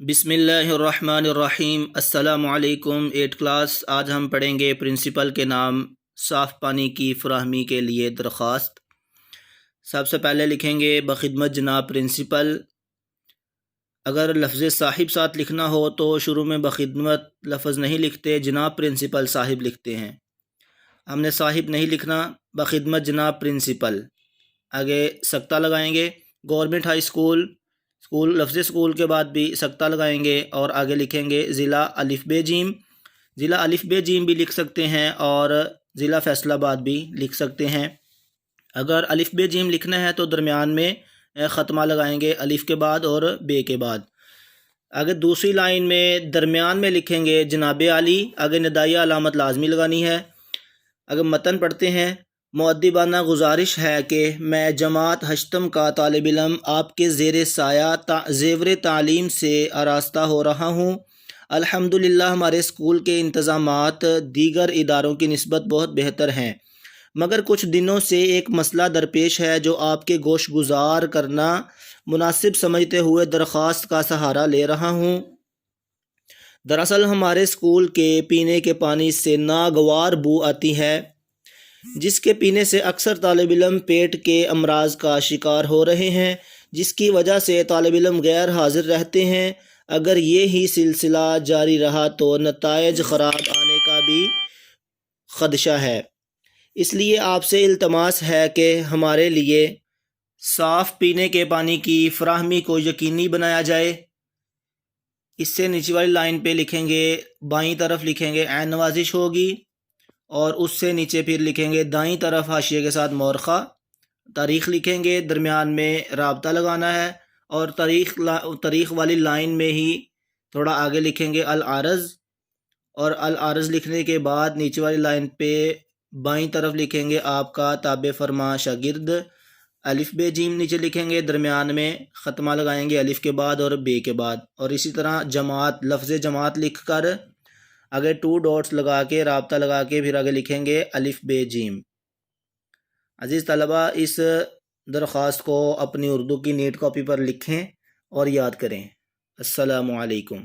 بسم اللہ الرحمن الرحیم۔ السلام علیکم 8 کلاس۔ آج ہم پڑھیں گے پرنسپل کے نام صاف پانی کی فراہمی کے لیے درخواست۔ سب سے پہلے لکھیں گے بخدمت جناب پرنسپل۔ اگر لفظ صاحب ساتھ لکھنا ہو تو شروع میں بخدمت لفظ نہیں لکھتے، جناب پرنسپل صاحب لکھتے ہیں۔ ہم نے صاحب نہیں لکھنا، بخدمت جناب پرنسپل، آگے سکتہ لگائیں گے۔ گورنمنٹ ہائی اسکول، لفظ اسکول کے بعد بھی سکتہ لگائیں گے اور آگے لکھیں گے ضلع الف ب جیم۔ ضلع الف ب جیم بھی لکھ سکتے ہیں اور ضلع فیصل آباد بھی لکھ سکتے ہیں۔ اگر الف ب جیم لکھنا ہے تو درمیان میں ختمہ لگائیں گے الف کے بعد اور بے کے بعد۔ آگے دوسری لائن میں درمیان میں لکھیں گے جناب عالی، آگے ندائیہ علامت لازمی لگانی ہے۔ اگر متن پڑھتے ہیں، مؤدبانہ گزارش ہے کہ میں جماعت ہشتم کا طالب علم آپ کے زیر سایہ زیور تعلیم سے آراستہ ہو رہا ہوں۔ الحمدللہ ہمارے اسکول کے انتظامات دیگر اداروں کی نسبت بہت بہتر ہیں، مگر کچھ دنوں سے ایک مسئلہ درپیش ہے جو آپ کے گوش گزار کرنا مناسب سمجھتے ہوئے درخواست کا سہارا لے رہا ہوں۔ دراصل ہمارے اسکول کے پینے کے پانی سے ناگوار بو آتی ہے، جس کے پینے سے اکثر طالب علم پیٹ کے امراض کا شکار ہو رہے ہیں، جس کی وجہ سے طالب علم غیر حاضر رہتے ہیں۔ اگر یہ ہی سلسلہ جاری رہا تو نتائج خراب آنے کا بھی خدشہ ہے۔ اس لیے آپ سے التماس ہے کہ ہمارے لیے صاف پینے کے پانی کی فراہمی کو یقینی بنایا جائے۔ اس سے نیچے والی لائن پہ لکھیں گے، بائیں طرف لکھیں گے عین نوازش ہوگی، اور اس سے نیچے پھر لکھیں گے دائیں طرف حاشیے کے ساتھ مورخہ، تاریخ لکھیں گے، درمیان میں رابطہ لگانا ہے، اور تاریخ والی لائن میں ہی تھوڑا آگے لکھیں گے العارض، اور العارض لکھنے کے بعد نیچے والی لائن پہ بائیں طرف لکھیں گے آپ کا تابع فرما شاگرد، الف ب جیم نیچے لکھیں گے، درمیان میں ختمہ لگائیں گے الف کے بعد اور بے کے بعد، اور اسی طرح جماعت، لفظ جماعت لکھ کر آگے 2 ڈاٹس لگا کے رابطہ لگا کے پھر آگے لکھیں گے الف ب جیم۔ عزیز طلبہ، اس درخواست کو اپنی اردو کی نیٹ کاپی پر لکھیں اور یاد کریں۔ السلام علیکم۔